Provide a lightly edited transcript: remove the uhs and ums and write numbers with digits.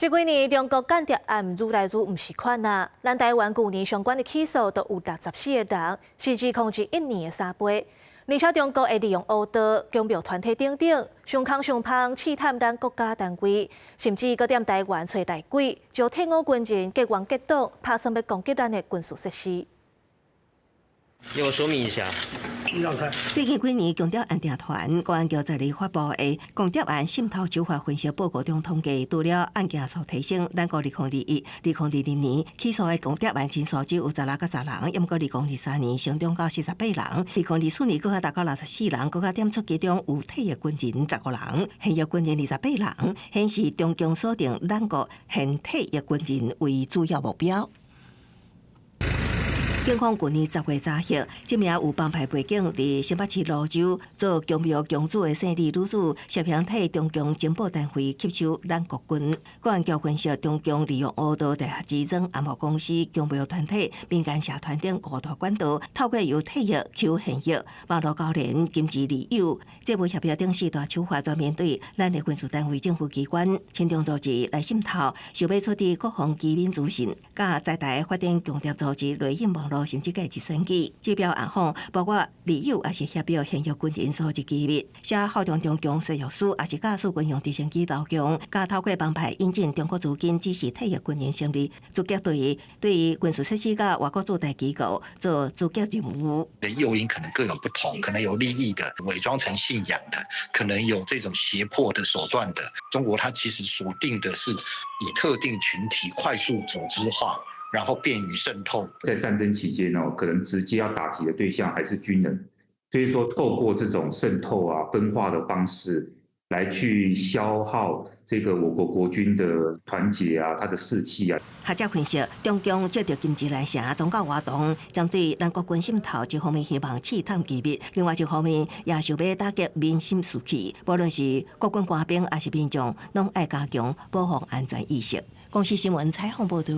这几年中国间谍案愈来愈唔是款啊！咱台湾去年相关的起诉都有64个人，甚至控制1年的3倍。而且中国会利用黑道、公庙团体等等，上空上芳试探咱国家单位，甚至搁踮台湾找内鬼，就退伍军人结冤结党，拍算要攻击咱的军事设施。给我说明一下。最近几年，强调安定团公安局在日发布的强调案渗透手法分析报告中统计，除了案件数提升，咱国2021、2022年起诉的强调案人数只有16个10人，毋过2023年上涨到48人，2024年更加达到64人，更加点出其中有退役军人15人，现役军人28人，显示中共锁定咱国现退役军人为主要目标。警方去年10月查获，这名有帮派背景，伫新北市芦洲做公庙公主的姓李女子，涉嫌替中共情报单位吸收咱国军。公安局分析，中共利用黑道、大学之争、暗号公司、公庙团体、民间社团等五大管道，透过由退役求现役、网络交联、金钱利诱，这部协调等4大手法，专面对咱的军事单位、政府机关、亲中组织来渗透，想要出伫国防机密资讯，甲在台发展强谍组织雷引网络，甚至介入选举。指标暗访包括利诱，也是协调现役军人所及机密，写号召中共势力书，也是假使军用直升机投降，甲透过帮派引进中国资金，支持退役军人胜利，直接对于军事设施甲外国驻台机构做阻击任务。诱因可能各有不同，可能有利益的，伪装成信仰的，可能有这种胁迫的手段的。中国它其实锁定的是以特定群体快速组织化，然后便于渗透。在战争期间可能直接要打击的对象还是军人，所以说透过这种渗透啊、分化的方式，来去消耗这个我国国军的团结啊、他的士气啊。学者分析，中共借着经济来城、宗教活动，针对咱国军渗透，一方面希望试探机密，另外一方面也想要打击民心士气。无论是国军官兵还是民众，拢爱加强保护安全意识。公视新闻采访报道。